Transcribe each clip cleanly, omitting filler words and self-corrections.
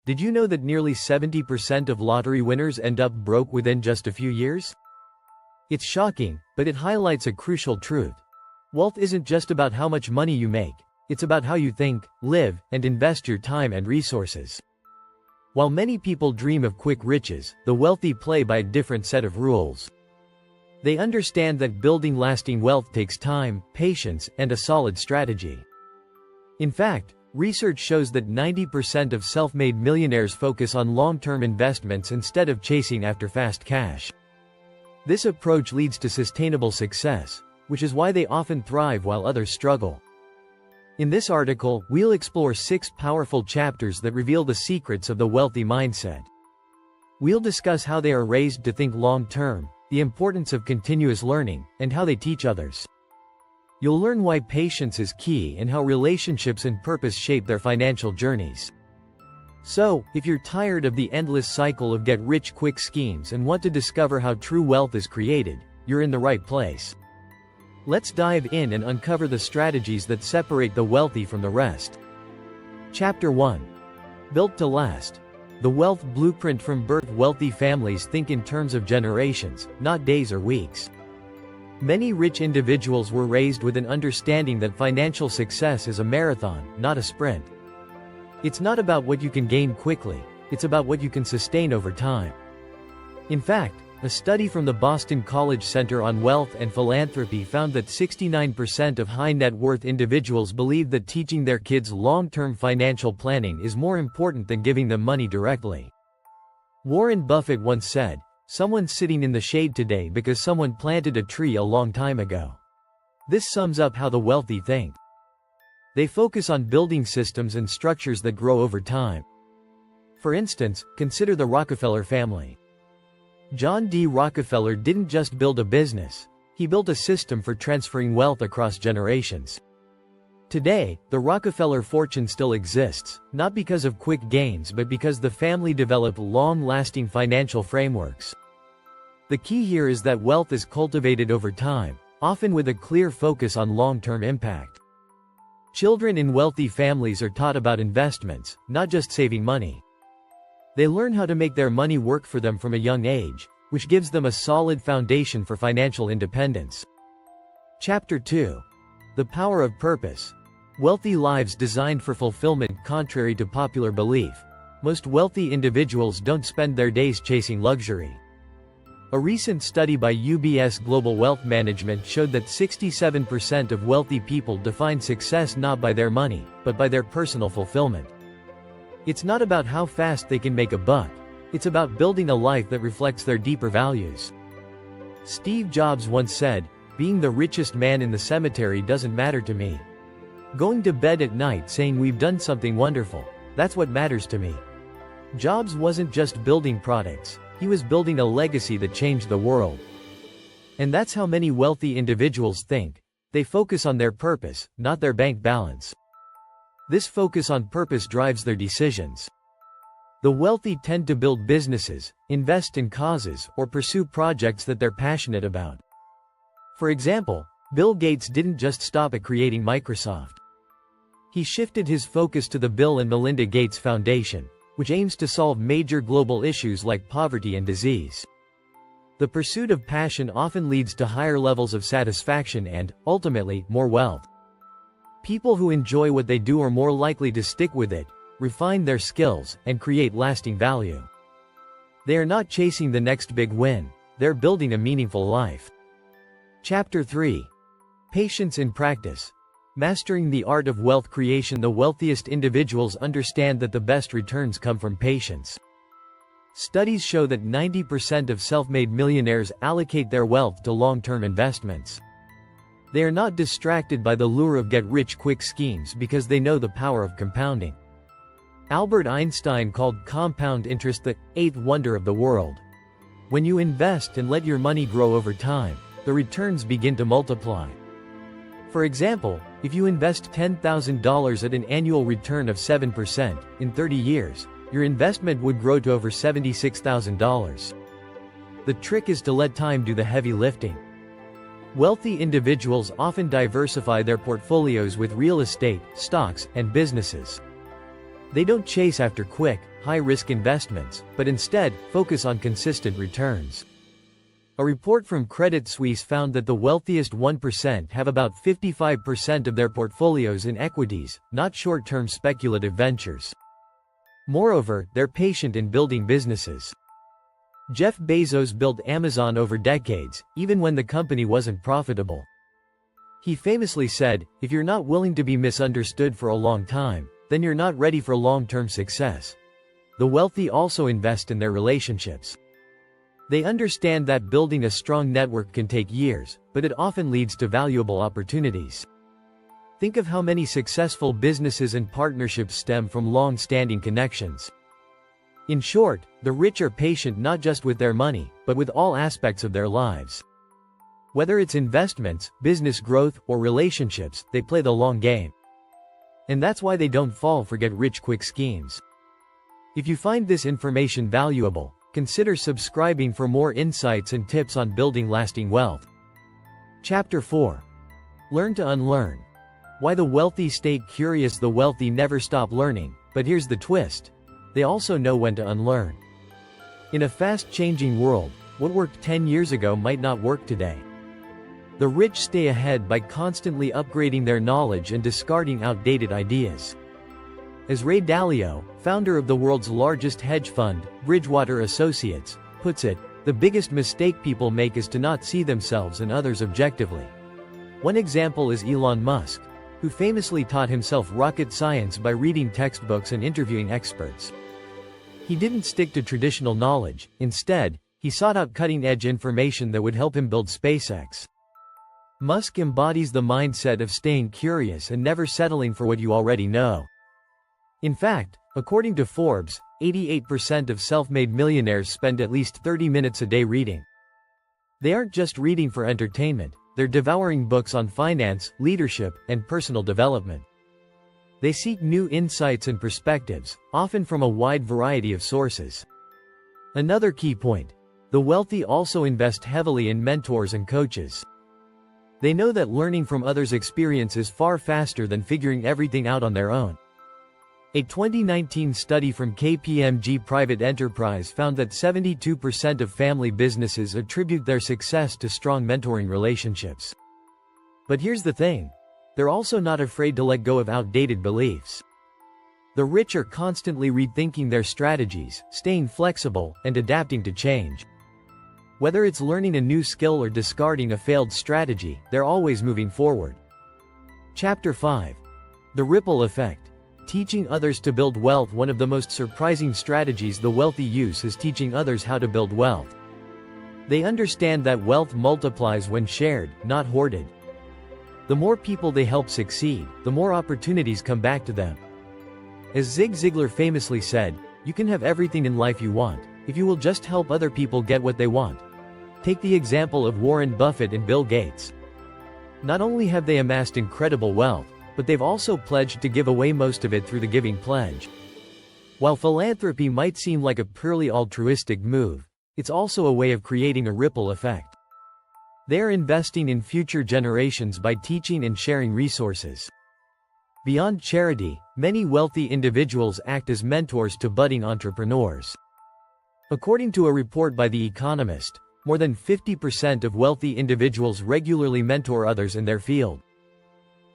Did you know that nearly 70% of lottery winners end up broke within just a few years? It's shocking, but it highlights a crucial truth. Wealth isn't just about how much money you make, it's about how you think, live, and invest your time and resources. While many people dream of quick riches, the wealthy play by a different set of rules. They understand that building lasting wealth takes time, patience, and a solid strategy. In fact, research shows that 90% of self-made millionaires focus on long-term investments instead of chasing after fast cash. This approach leads to sustainable success, which is why they often thrive while others struggle. In this article, we'll explore 6 powerful chapters that reveal the secrets of the wealthy mindset. We'll discuss how they are raised to think long-term, the importance of continuous learning, and how they teach others. You'll learn why patience is key and how relationships and purpose shape their financial journeys. So, if you're tired of the endless cycle of get-rich-quick schemes and want to discover how true wealth is created, you're in the right place. Let's dive in and uncover the strategies that separate the wealthy from the rest. Chapter 1. Built to last. The wealth blueprint from birth. Wealthy families think in terms of generations, not days or weeks. Many rich individuals were raised with an understanding that financial success is a marathon, not a sprint. It's not about what you can gain quickly, it's about what you can sustain over time. In fact, a study from the Boston College Center on Wealth and Philanthropy found that 69% of high net worth individuals believe that teaching their kids long-term financial planning is more important than giving them money directly. Warren Buffett once said, "Someone's sitting in the shade today because someone planted a tree a long time ago." This sums up how the wealthy think. They focus on building systems and structures that grow over time. For instance, consider the Rockefeller family. John D. Rockefeller didn't just build a business, he built a system for transferring wealth across generations. Today, the Rockefeller fortune still exists, not because of quick gains but because the family developed long-lasting financial frameworks. The key here is that wealth is cultivated over time, often with a clear focus on long-term impact. Children in wealthy families are taught about investments, not just saving money. They learn how to make their money work for them from a young age, which gives them a solid foundation for financial independence. Chapter 2. The Power of Purpose. Wealthy lives designed for fulfillment. Contrary to popular belief, most wealthy individuals don't spend their days chasing luxury. A recent study by UBS Global Wealth Management showed that 67% of wealthy people define success not by their money, but by their personal fulfillment. It's not about how fast they can make a buck, it's about building a life that reflects their deeper values. Steve Jobs once said, "Being the richest man in the cemetery doesn't matter to me. Going to bed at night saying we've done something wonderful, that's what matters to me." Jobs wasn't just building products, he was building a legacy that changed the world. And that's how many wealthy individuals think. They focus on their purpose, not their bank balance. This focus on purpose drives their decisions. The wealthy tend to build businesses, invest in causes, or pursue projects that they're passionate about. For example, Bill Gates didn't just stop at creating Microsoft. He shifted his focus to the Bill and Melinda Gates Foundation, which aims to solve major global issues like poverty and disease. The pursuit of passion often leads to higher levels of satisfaction and, ultimately, more wealth. People who enjoy what they do are more likely to stick with it, refine their skills, and create lasting value. They are not chasing the next big win, they're building a meaningful life. Chapter 3. Patience in Practice. Mastering the art of wealth creation. The wealthiest individuals understand that the best returns come from patience. Studies show that 90% of self-made millionaires allocate their wealth to long-term investments. They are not distracted by the lure of get-rich-quick schemes because they know the power of compounding. Albert Einstein called compound interest the 8th wonder of the world. When you invest and let your money grow over time, the returns begin to multiply. For example, if you invest $10,000 at an annual return of 7%, in 30 years, your investment would grow to over $76,000. The trick is to let time do the heavy lifting. Wealthy individuals often diversify their portfolios with real estate, stocks, and businesses. They don't chase after quick, high-risk investments, but instead, focus on consistent returns. A report from Credit Suisse found that the wealthiest 1% have about 55% of their portfolios in equities, not short-term speculative ventures. Moreover, they're patient in building businesses. Jeff Bezos built Amazon over decades, even when the company wasn't profitable. He famously said, "If you're not willing to be misunderstood for a long time, then you're not ready for long-term success." The wealthy also invest in their relationships. They understand that building a strong network can take years, but it often leads to valuable opportunities. Think of how many successful businesses and partnerships stem from long-standing connections. In short, the rich are patient not just with their money, but with all aspects of their lives. Whether it's investments, business growth, or relationships, they play the long game. And that's why they don't fall for get-rich-quick schemes. If you find this information valuable, consider subscribing for more insights and tips on building lasting wealth. Chapter 4. Learn to unlearn. Why the wealthy stay curious. The wealthy never stop learning, but here's the twist. They also know when to unlearn. In a fast-changing world, what worked 10 years ago might not work today. The rich stay ahead by constantly upgrading their knowledge and discarding outdated ideas. As Ray Dalio, founder of the world's largest hedge fund, Bridgewater Associates, puts it, the biggest mistake people make is to not see themselves and others objectively. One example is Elon Musk, who famously taught himself rocket science by reading textbooks and interviewing experts. He didn't stick to traditional knowledge, instead, he sought out cutting-edge information that would help him build SpaceX. Musk embodies the mindset of staying curious and never settling for what you already know. In fact, according to Forbes, 88% of self-made millionaires spend at least 30 minutes a day reading. They aren't just reading for entertainment, they're devouring books on finance, leadership, and personal development. They seek new insights and perspectives, often from a wide variety of sources. Another key point: the wealthy also invest heavily in mentors and coaches. They know that learning from others' experience is far faster than figuring everything out on their own. A 2019 study from KPMG Private Enterprise found that 72% of family businesses attribute their success to strong mentoring relationships. But here's the thing: they're also not afraid to let go of outdated beliefs. The rich are constantly rethinking their strategies, staying flexible, and adapting to change. Whether it's learning a new skill or discarding a failed strategy, they're always moving forward. Chapter 5. The Ripple Effect. Teaching others to build wealth. One of the most surprising strategies the wealthy use is teaching others how to build wealth. They understand that wealth multiplies when shared, not hoarded. The more people they help succeed, the more opportunities come back to them. As Zig Ziglar famously said, "You can have everything in life you want, if you will just help other people get what they want." Take the example of Warren Buffett and Bill Gates. Not only have they amassed incredible wealth, but they've also pledged to give away most of it through the Giving Pledge. While philanthropy might seem like a purely altruistic move, it's also a way of creating a ripple effect. They're investing in future generations by teaching and sharing resources. Beyond charity, many wealthy individuals act as mentors to budding entrepreneurs. According to a report by The Economist, more than 50% of wealthy individuals regularly mentor others in their field.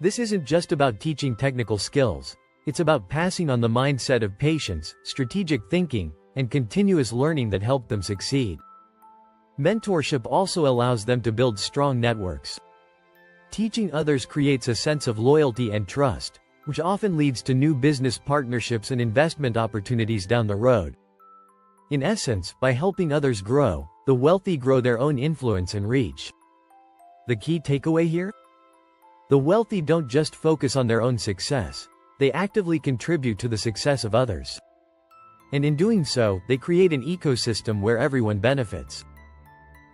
This isn't just about teaching technical skills, it's about passing on the mindset of patience, strategic thinking, and continuous learning that help them succeed. Mentorship also allows them to build strong networks. Teaching others creates a sense of loyalty and trust, which often leads to new business partnerships and investment opportunities down the road. In essence, by helping others grow, the wealthy grow their own influence and reach. The key takeaway here? The wealthy don't just focus on their own success, they actively contribute to the success of others. And in doing so, they create an ecosystem where everyone benefits.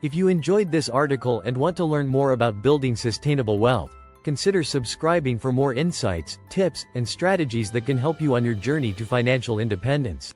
If you enjoyed this article and want to learn more about building sustainable wealth, consider subscribing for more insights, tips, and strategies that can help you on your journey to financial independence.